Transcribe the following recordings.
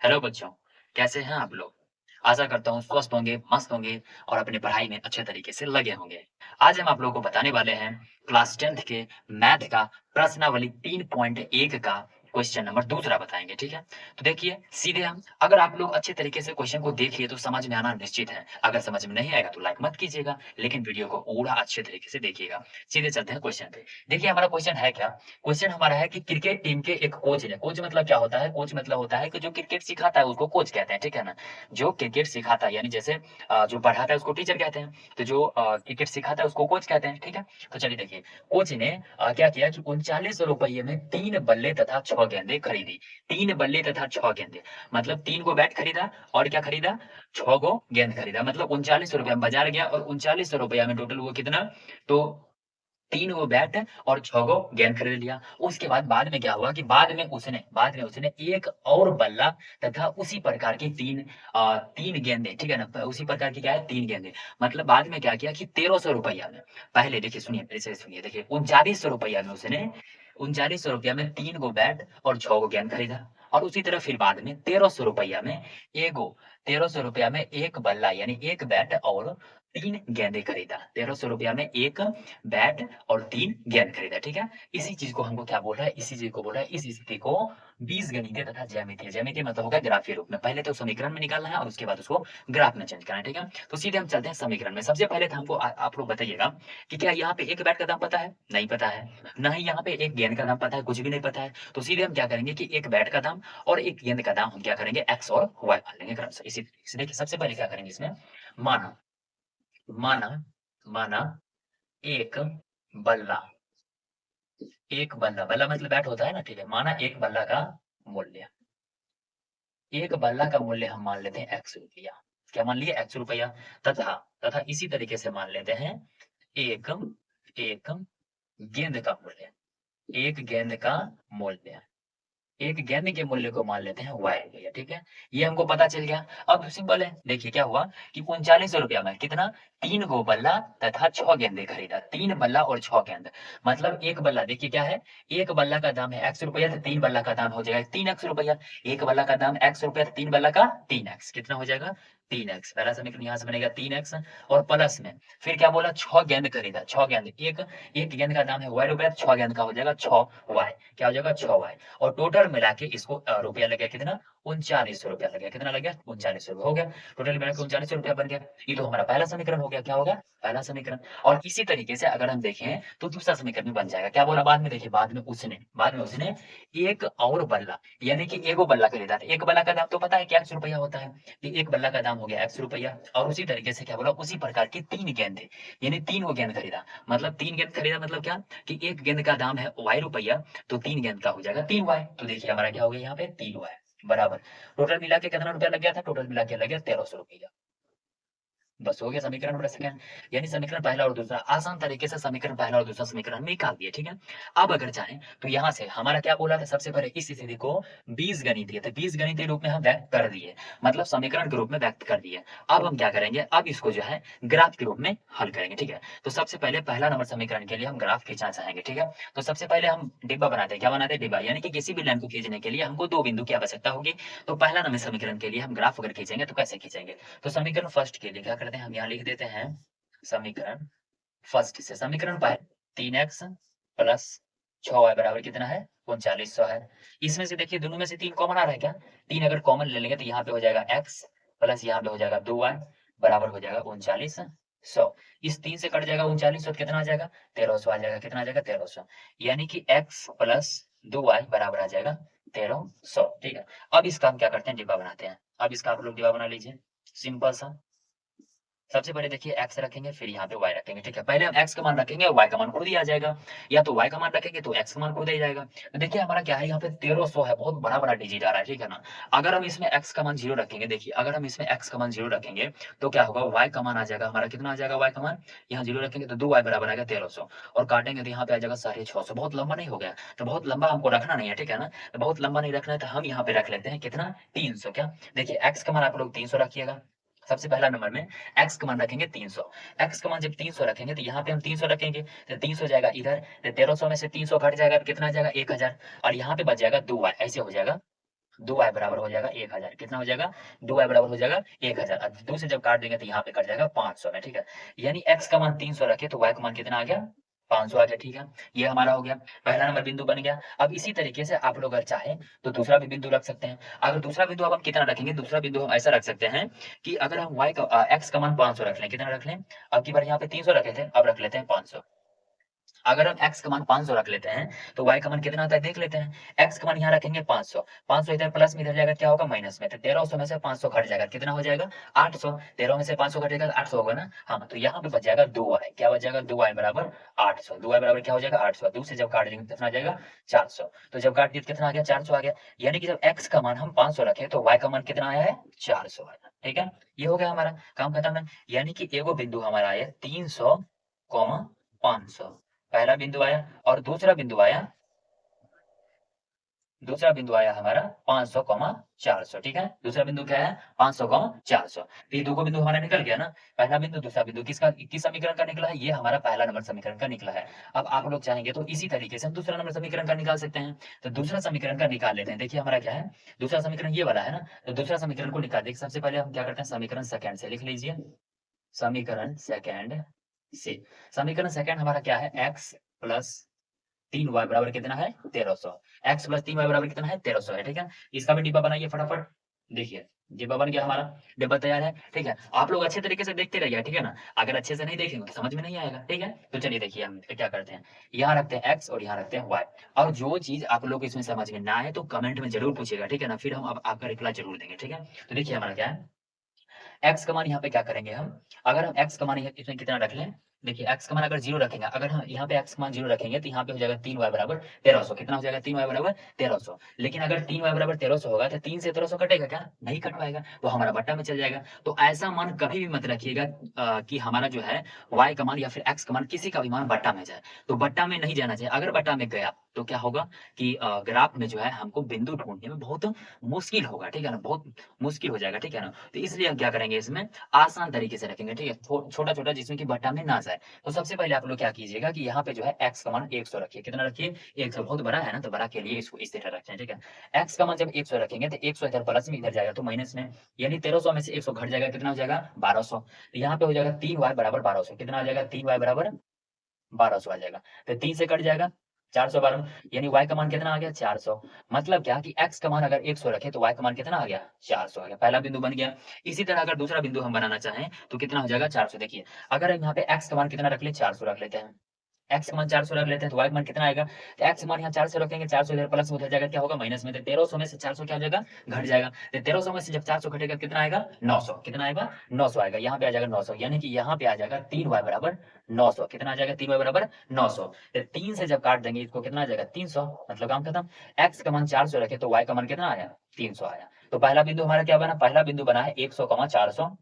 Hello बच्चों, कैसे हैं आप लोग? आशा करता हूँ स्वस्थ होंगे, मस्त होंगे और अपनी पढ़ाई में अच्छे तरीके से लगे होंगे। आज हम आप लोगों को बताने वाले हैं क्लास 10th के मैथ का प्रश्नावली 3.1 का क्वेश्चन नंबर दूसरा बताएँगे, ठीक है? तो देखिए, सीधे हम अगर आप लोग अच्छे तरीके से क्वेश्चन को देखिए तो समझ में आना निश्चित है। अगर समझ में नहीं आएगा तो लाइक मत कीजिएगा, लेकिन वीडियो को पूरा अच्छे तरीके से देखिएगा। सीधे चलते हैं क्वेश्चन पे। देखिए हमारा क्वेश्चन है क्या? क्वेश्चन हमारा है कि क्रिकेट टीम के एक कोच ने, कोच मतलब क्या होता है? कोच मतलब होता है कि जो क्रिकेट सिखाता है उसको कोच कहते हैं, ठीक है ना? जो क्रिकेट सिखाता है यानी जैसे जो पढ़ाता है उसको टीचर कहते हैं, तो जो क्रिकेट सिखाता है उसको कोच कहते हैं, ठीक है? तो चलिए देखिए, कोच ने क्या किया कि 39 रुपये में 3 बल्ले तथा 6 गेंदें खरीदी। 3 बल्ले तथा 6 गेंदें, मतलब 3 गो बैट खरीदा और क्या खरीदा? 6 गो गेंद खरीदा, मतलब 39 रुपये में बाज़ार गया और 39 रुपया में टोटल हुआ कितना? तो 3 गो बैट और 6 गो गेंद खरीद लिया। उसके बाद में क्या हुआ कि बाद में उसने एक और बल्ला तथा उसी प्रकार की 3 गेंदें, ठीक है ना? उसी प्रकार की क्या है? 3 गेंदें। मतलब बाद में क्या किया कि 1300 रुपया में, पहले देखिए सुनिए, मेरे से सुनिए, देखिए 3900 रुपया में उसने 3900 रुपया में 3 गो बैट और 6 गो गेंद खरीदा और उसी तरह फिर बाद में 1300 रुपया में एगो 1300 रुपया में 1 बल्ला यानी 1 बैट और 3 गेंदें खरीदा। 1300 रुपया में 1 बैट और 3 गेंद खरीदा, ठीक है? इसी चीज़ को हमको क्या बोल रहा है? इसी चीज़ को बोल रहा है, इस स्थिति को बीजगणितीय तथा ज्यामितीय, ज्यामितीय मतलब होगा ग्राफीय रूप में। पहले तो समीकरण में निकालना है और उसके बाद उसको ग्राफ में चेंज करना है, ठीक है? तो सीधे हम चलते हैं समीकरण में। सबसे पहले तो हमको आप लोग बताइएगा कि क्या यहाँ पे 1 बैट का दाम पता है? नहीं पता है। ना ही यहाँ पे 1 गेंद का दाम पता है, कुछ भी नहीं पता है। तो सीधे हम क्या करेंगे कि 1 बैट का दाम और 1 गेंद का दाम हम क्या करेंगे? एक्स और वाई मान लेंगे क्रमशः। इसी तरीके से देखिए सबसे पहले क्या करेंगे इसमें, माना माना माना 1 बल्ला, 1 बल्ला, बल्ला मतलब बैट होता है ना, ठीक है? माना 1 बल्ला का मूल्य, 1 बल्ला का मूल्य हम मान लेते हैं x रुपया। क्या मान लिए? x रुपया। तथा तथा इसी तरीके से मान लेते हैं 1 1 गेंद का मूल्य, 1 गेंद का मूल्य। एक गेंद के मूल्य को मान लेते हैं y भैया, ठीक है? ये हमको पता चल गया। अब सिंपल है, देखिए क्या हुआ कि 3900 रुपया में कितना? 3 गो बल्ला तथा 6 गेंदें खरीदा। 3 बल्ला और 6 गेंद, मतलब 1 बल्ला देखिए क्या है? 1 बल्ला का दाम है x रुपया, तो 3 बल्ला का दाम हो जाएगा 3x रुपया। 1 बल्ला का दाम x रुपया, तो 3 बल्ला का 3x, कितना हो जाएगा? 3x। पहला समीकरण यहाँ से बनेगा 3x और प्लस में फिर क्या बोला? 6 गेंद खरीदा, 6 गेंद, एक गेंद का दाम है y रुपया, 6 गेंद का हो जाएगा 6y। क्या हो जाएगा? 6y। और टोटल मिला के इसको रुपया लग गया कितना? 3900 रुपया लग गया। कितना लग गया? 3900 हो गया। टोटल मिला के 3900 रुपया बन गया। ये तो हमारा पहला समीकरण हो गया। क्या होगा? पहला समीकरण। और इसी तरीके से अगर हम देखें तो दूसरा समीकरण भी बन जाएगा। क्या बोला बाद में? देखिए बाद में उसने एक और बल्ला यानी कि एगो बल्ला खरीदा था। एक बल्ला का दाम तो पता है कि x रुपया होता है। ये एक बल्ला का दाम हो गया x रुपया और उसी तरीके से क्या बोला? उसी प्रकार की 3 गेंदें यानी 3 गो गेंद खरीदा। मतलब 3 गेंद खरीदा मतलब क्या? कि एक गेंद का दाम है y रुपया, तो 3 गेंद का हो जाएगा 3y। तो देखिए हमारा क्या हो गया यहाँ पे? 3y बराबर। टोटल मिला के कितना रुपया लग गया था? टोटल मिला के लग गया 1300 रुपया। बस हो गया समीकरण नंबर सेकंड। यानी समीकरण पहला और दूसरा आसान तरीके से समीकरण पहला और दूसरा समीकरण निकाल दिए, ठीक है? अब अगर चाहें तो यहाँ से हमारा क्या बोला था? सबसे पहले इस स्थिति को बीजगणितीय, तो बीजगणितीय रूप में हम व्यक्त कर दिए, मतलब समीकरण के रूप में व्यक्त कर दिए। अब हम क्या करेंगे? अब इसको जो है ग्राफ के रूप में हल करेंगे, ठीक है? तो सबसे पहले पहला नंबर समीकरण के लिए हम ग्राफ खींचना चाहेंगे, ठीक है? तो सबसे पहले हम डिब्बा बनाते हैं। क्या बनाते हैं? डिब्बा, यानी कि किसी भी लाइन को खींचने के लिए हमको 2 बिंदु की आवश्यकता होगी। तो पहला नंबर समीकरण के लिए हम ग्राफ अगर खींचेंगे तो कैसे खींचेंगे? तो समीकरण फर्स्ट के लिए क्या करते हैं? हम यहाँ लिख देते हैं समीकरण फर्स्ट से, समीकरण पहले 3x प्लस 6y बराबर कितना है? 3900 है। इसमें से देखिए दोनों में से 3 कॉमन आ रहा है क्या? 3 अगर कॉमन ले लेंगे तो यहाँ पे हो जाएगा x प्लस यहाँ पे हो जाएगा 2y बराबर हो जाएगा 3900। इस 3 से कट जाएगा 3900, कितना आ जाएगा? 1300 आ जाएगा। कितना आ जाएगा? 1300। यानी कि x प्लस 2y बराबर आ जाएगा 1300, ठीक है? अब इसका हम क्या करते हैं? डिब्बा बनाते हैं। अब इसका आप लोग डिब्बा बना लीजिए, सिंपल सा। सबसे पहले देखिए x रखेंगे, फिर यहाँ पे y रखेंगे, ठीक है? पहले हम x का मान रखेंगे और y का मान खुद ही आ जाएगा, या तो y का मान रखेंगे तो x का मान खुद ही जाएगा। तो देखिए हमारा क्या है? यहाँ पे 1300 है, बहुत बड़ा-बड़ा डिजिट आ रहा है, ठीक है ना? अगर हम इसमें x का मान 0 रखेंगे, देखिए अगर हम इसमें x का मान 0 रखेंगे तो क्या होगा? y का मान आ जाएगा हमारा, कितना आ जाएगा y का मान? यहाँ 0 रखेंगे तो 2y बराबर आएगा 1300 और काटेंगे तो यहाँ पे आ जाएगा 650। बहुत लंबा नहीं हो गया? तो बहुत लंबा हमको रखना नहीं है, ठीक है ना? तो बहुत लंबा नहीं रखना है तो हम यहाँ पे रख लेते हैं कितना? 300। क्या? देखिए x का मान आप लोग 300 रखिएगा। सबसे पहला नंबर में x का मान रखेंगे 300। x का मान जब 300 रखेंगे तो यहाँ पे हम 300 रखेंगे, तो 300 जाएगा इधर, तो 1300 में से 300 घट जाएगा तो कितना आ जाएगा? 1000 और यहाँ पे बच जाएगा 2y। ऐसे हो जाएगा 2y बराबर हो जाएगा 1000। कितना हो जाएगा? 2y बराबर हो जाएगा 1000। अब 2 से जब काट देंगे तो यहाँ पे कट जाएगा 500 में, ठीक है। यानी x का मान 300 रखे तो y का मान कितना आ गया? 500 आ गया, ठीक है। ये हमारा हो गया, पहला नंबर बिंदु बन गया। अब इसी तरीके से आप लोग अगर चाहें तो दूसरा भी बिंदु रख सकते हैं। अगर दूसरा बिंदु अब हम कितना रखेंगे? दूसरा बिंदु हम ऐसा रख सकते हैं कि अगर हम x का मान 500 रख लें, कितना रख लें? अब की बार यहाँ पे 300 रखे थे, अब रख लेते हैं 500। अगर हम x का मान 500 रख लेते हैं तो y का मान कितना आता है देख लेते हैं। x का मान यहाँ रखेंगे 500, 500 इधर प्लस में इधर जाएगा, क्या होगा? माइनस में। तो 1300 में से 500 घट जाएगा, कितना हो जाएगा? 800। 13 में से 500 घटेगा तो 800 होगा ना। हाँ, तो यहाँ पे बच जाएगा 2y। क्या बच जाएगा? 2y बराबर 800। 2y बराबर क्या हो जाएगा? 800। 2 से जब काट देंगे कितना आ जाएगा? 400। तो जब काट दिए कितना आ गया? 400 आ गया। यानी कि जब x का मान हम 500 रखे तो y का मान कितना आया है? 400 आया, ठीक है। ये हो गया, हमारा काम खत्म है। यानी कि एगो बिंदु हमारा आया 300, 500, पहला बिंदु आया। और दूसरा बिंदु आया हमारा 500, 400, ठीक है। दूसरा बिंदु क्या है? 500, 400। तो ये दो बिंदु हमारा निकल गया ना। पहला बिंदु, दूसरा बिंदु किस समीकरण का निकला है? ये हमारा पहला नंबर समीकरण का निकला है। अब आप लोग चाहेंगे तो इसी तरीके से हम दूसरा नंबर समीकरण का निकाल सकते हैं। तो दूसरा समीकरण का निकाल लेते हैं। देखिए हमारा क्या है, दूसरा समीकरण ये वाला है ना। तो दूसरा समीकरण को निकाल देखिए, सबसे पहले हम क्या करते हैं, समीकरण सेकंड से लिख लीजिए। समीकरण सेकंड से, समीकरण सेकंड हमारा क्या है? x प्लस 3y बराबर कितना है? 1300। x प्लस 3y बराबर कितना है? 1300 है, ठीक है। इसका भी डिब्बा बनाइए फटाफट। देखिए डिब्बा बन गया हमारा, डिब्बा तैयार है, ठीक है। आप लोग अच्छे तरीके से देखते रहिए, ठीक है ना। अगर अच्छे से नहीं देखेंगे तो समझ में नहीं आएगा, ठीक है। तो चलिए देखिए हम क्या करते हैं, यहाँ रखते हैं x और यहाँ रखते हैं y। और जो चीज आप लोग को इसमें समझ में ना आए तो कमेंट में जरूर पूछिएगा, ठीक है ना। फिर हम अब आपका रिप्लाई जरूर देंगे, ठीक है। तो देखिए हमारा क्या है, x का मान यहाँ पे क्या करेंगे हम, अगर हम x का मान इसमें कितना रख लें। देखिए x का मान अगर 0 रखेंगे, अगर हम यहाँ पे x का मान 0 रखेंगे तो यहाँ पे हो जाएगा 3y बराबर 1300। कितना हो जाएगा? 3y बराबर 1300। लेकिन अगर 3y बराबर 1300 होगा तो 3 से 1300 कटेगा क्या? नहीं कट पाएगा, तो हमारा बट्टा में चल जाएगा। तो ऐसा मान कभी भी मत रखिएगा कि हमारा जो है y का मान या फिर x का मान किसी का भी मान बट्टा में जाए। तो बट्टा में नहीं जाना चाहिए। अगर बट्टा में गया तो क्या होगा कि ग्राफ में जो है हमको बिंदु ढूंढने में बहुत मुश्किल होगा, ठीक है ना, बहुत मुश्किल हो जाएगा, ठीक है ना। तो इसलिए हम क्या करेंगे, इसमें आसान तरीके से रखेंगे, ठीक है, छोटा छोटा, जिसमें कि बट्टा में ना जाए। तो सबसे पहले आप लोग क्या कीजिएगा कि यहाँ पे जो है x का मान 100 रखिए। कितना रखिए? 100। बहुत बड़ा है ना, तो बड़ा के लिए इसको इस तरह रखते हैं, ठीक है। x का मान जब 100 रखेंगे तो 100 इधर प्लस में, इधर जाएगा तो माइनस में। यानी 1300 में से 100 घट जाएगा, कितना हो जाएगा? 1200। तो यहाँ पे हो जाएगा 3y बराबर 1200। कितना आ जाएगा? 3y बराबर 1200 आ जाएगा। तो 3 से कट जाएगा 412, यानी y का मान कितना आ गया? 400। मतलब क्या कि x का मान अगर 100 रखे तो y का मान कितना आ गया? 400 आ गया। पहला बिंदु बन गया। इसी तरह अगर दूसरा बिंदु हम बनाना चाहें तो कितना हो जाएगा? 400। देखिए अगर हम यहाँ पे x का मान कितना रख ले, 400 रख लेते हैं। x का मान 400 रख लेते हैं तो y का मान कितना आएगा? तो x का मान यहाँ 400 रखेंगे, 400 इधर प्लस में उधर जाएगा, क्या होगा? माइनस में। तो 1300 में से 400 क्या हो जाएगा? घट जाएगा। तो 1300 में से जब 400 घटेगा कितना आएगा? 900। कितना आएगा? 900 आएगा। यहाँ पे आ जाएगा 900, यानी कि यहाँ पे आ जाएगा 3y बराबर 900। कितना आ जाएगा? 3y बराबर 900। तो 3 से जब काट देंगे इसको कितना आ जाएगा? 300। मतलब काम खत्म। x का मान 400 रखे तो y का मान कितना आया? 300 आया। तो पहला बिंदु हमारा क्या बना? पहला बिंदु बना है 100, 400,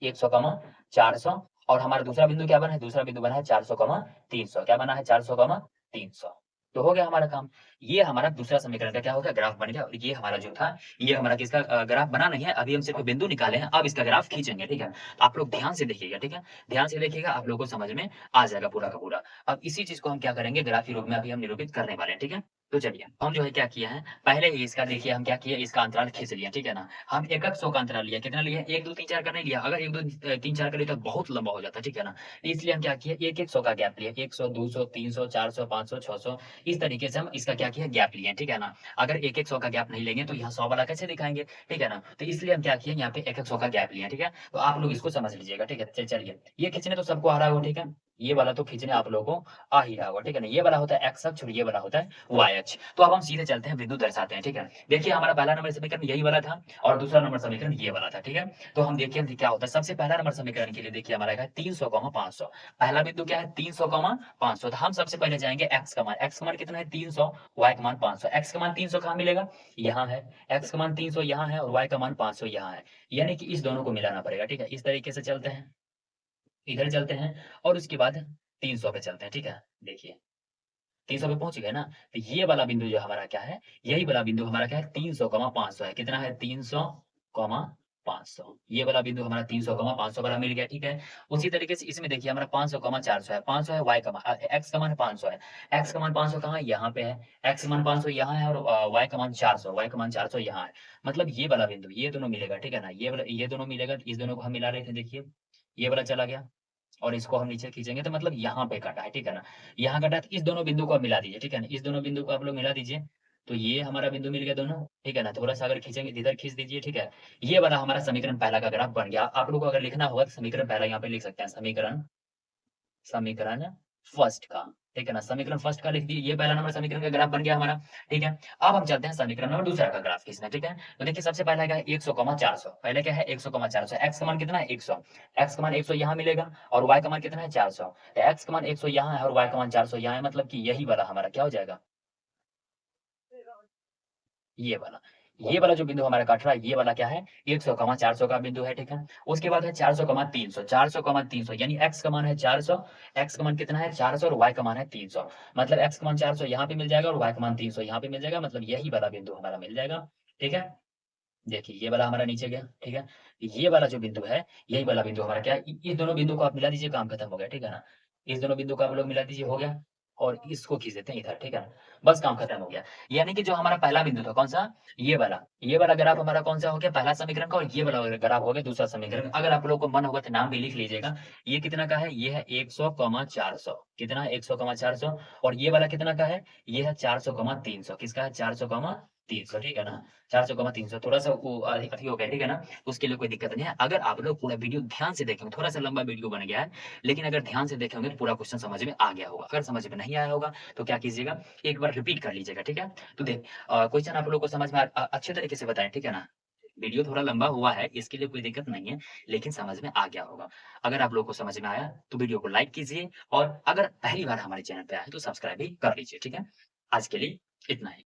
100, 400। और हमारा दूसरा बिंदु क्या बना है? दूसरा बिंदु बना है 400, 300। क्या बना है? 400, 300। तो हो गया हमारा काम। ये हमारा दूसरा समीकरण का क्या हो गया? ग्राफ बन गया। और ये हमारा जो था, ये हमारा किसका ग्राफ बना नहीं है, अभी हम सिर्फ बिंदु निकाले हैं, अब इसका ग्राफ खींचेंगे, ठीक है। आप लोग ध्यान से देखिएगा, ठीक है, ध्यान से देखिएगा, आप लोगों को समझ में आ जाएगा पूरा का पूरा। अब इसी चीज को हम क्या करेंगे, ग्राफ के रूप में अभी हम निरूपित करने वाले हैं, ठीक है। तो चलिए हम जो है क्या किया है, पहले ही इसका देखिए हम क्या किया, इसका अंतराल खींच लिया, ठीक है ना। हम एक एक 100 का अंतराल लिया। कितना लिया? 1 2 3 4 का नहीं लिया। अगर 1 2 3 4 का लिया तो बहुत लंबा हो जाता, ठीक है ना। इसलिए हम क्या किए, एक एक 100 का गैप लिए। 100, 200, 300, 400, 500, 600, इस तरीके से हम इसका क्या किया, गैप लिए, ठीक है ना। अगर एक एक 100 का गैप नहीं लेंगे तो यहाँ 100 वाला कैसे दिखाएंगे, ठीक है ना। तो इसलिए हम क्या किए, यहाँ पे एक एक 100 का गैप लिया, ठीक है। तो आप लोग इसको समझ लीजिएगा, ठीक है। चलिए ये खींचने तो सबको आ रहा होगा, ठीक है। ये वाला तो खींचने आप लोगों को आ ही रहा होगा, ठीक है ना। ये वाला होता है एक्स अक्ष और ये वाला होता है वाई अक्ष। तो अब हम सीधे चलते हैं, बिंदु दर्शाते हैं, ठीक है। देखिए हमारा पहला नंबर समीकरण यही वाला था और दूसरा नंबर समीकरण ये वाला था, ठीक है। तो हम देखिए क्या होता है। सबसे पहला नंबर समीकरण के लिए देखिए हमारा है 300, 500। पहला बिंदु क्या है? 300, 500। तो हम सबसे पहले जाएंगे एक्स का मान। एक्स का मान कितना है? 300, वाई का मान 500। एक्स का मान 300 कहाँ मिलेगा? यहाँ है। एक्स का मान 300 यहाँ है और वाई का मान 500 यहाँ है। यानी कि इस दोनों को मिलाना पड़ेगा, ठीक है। इस तरीके से चलते हैं, इधर चलते हैं और उसके बाद 300 पे चलते हैं, ठीक है। देखिए 300 पे पहुंच गए ना। तो ये वाला बिंदु जो हमारा क्या है, यही वाला बिंदु हमारा क्या है, 300, 500 है। कितना है? 300, 500 ये वाला बिंदु हमारा 300, 500 वाला मिल गया, ठीक है। उसी तरीके से इसमें देखिए हमारा 500, 400 है, 500 है, x का मान 500 है, x का मान 500 कहाँ है? यहाँ पे है, x का मान 500 यहाँ है और y का मान 400, y का मान 400 यहाँ है। मतलब ये वाला बिंदु, ये दोनों मिलेगा, ठीक है ना? ये दोनों मिलेगा, इस दोनों को हम मिला रहे थे, देखिए ये वाला चला गया और इसको हम नीचे खींचेंगे तो मतलब यहाँ पे कटा है, ठीक है ना? यहाँ कटा है तो इस दोनों बिंदु को आप मिला दीजिए, ठीक है ना? इस दोनों बिंदु को आप लोग मिला दीजिए, तो ये हमारा बिंदु मिल गया दोनों, ठीक है ना? थोड़ा-सा अगर खींचेंगे तो इधर खींच दीजिए, ठीक है? ये वाला हमारा समीकरण पहला का ग्राफ बन गया। आप लोगों को अगर लिखना होगा तो समीकरण पहला यहाँ पे लिख सकते हैं, समीकरण समीकरण फर्स्ट का, ठीक है ना? समीकरण फर्स्ट का लिख दिए, ये पहला नंबर समीकरण का ग्राफ बन गया हमारा, ठीक है? अब हम चलते हैं समीकरण नंबर दूसरा का ग्राफ खींचने, ठीक है? तो देखिए सबसे पहला क्या है 100, 400 पहले क्या है 100, 400 x का मान कितना है 100 x का मान 100 यहाँ मिलेगा और y का मान कितना है 400 तो x का मान 100 यहाँ है और y का मान 400 यहाँ है मतलब कि यही वाला हमारा क्या हो जाएगा ये वाला जो बिंदु हमारा कट रहा है, ये वाला क्या है 100, 400 का बिंदु है, ठीक है? उसके बाद है 400, 300 400, 300 यानी x का मान है 400 x का मान कितना है 400 और y का मान है 300 मतलब x का मान 400 यहाँ पे मिल जाएगा और y का मान 300 यहाँ पे मिल जाएगा मतलब यही वाला बिंदु हमारा मिल जाएगा, ठीक है? देखिए ये वाला हमारा नीचे गया, ठीक है? ये वाला जो बिंदु है, यही वाला बिंदु हमारा क्या है ये दोनों बिंदु को आप मिला दीजिए, काम खत्म हो गया, ठीक है ना? इस दोनों बिंदु को आप लोग मिला दीजिए, हो गया और इसको खींच देते हैं इधर, ठीक है ना? बस काम खत्म हो गया। यानी कि जो हमारा पहला बिंदु था कौन-सा? ये वाला ग्राफ हमारा कौन-सा हो गया? पहला समीकरण का और ये वाला ग्राफ हो गया दूसरा समीकरण। अगर आप लोग को मन होगा तो नाम भी लिख लीजिएगा। ये कितना का है? ये है 100, 400 कितना है? 100, 400 और ये वाला कितना का है? ये है 400, 300 किसका है? 400, 300 ठीक है ना? 400, 300 थोड़ा-सा वो अधिक हो गया, ठीक है ना? उसके लिए कोई दिक्कत नहीं है। अगर आप लोग पूरा वीडियो ध्यान से देखेंगे, थोड़ा-सा लंबा वीडियो बन गया है, लेकिन अगर ध्यान से देखे होंगे पूरा क्वेश्चन समझ में आ गया होगा। अगर समझ में नहीं आया होगा तो क्या कीजिएगा, एक बार रिपीट कर लीजिएगा, ठीक है? तो क्वेश्चन आप लोगों को समझ में अच्छे तरीके से बताएँ, ठीक है ना? वीडियो थोड़ा लंबा हुआ है, इसके लिए कोई दिक्कत नहीं है, लेकिन समझ में आ गया होगा। अगर आप लोगों को समझ में आया तो वीडियो को लाइक कीजिए और अगर पहली बार हमारे चैनल पे आए हैं तो सब्सक्राइब भी कर लीजिए, ठीक है? आज के लिए इतना ही।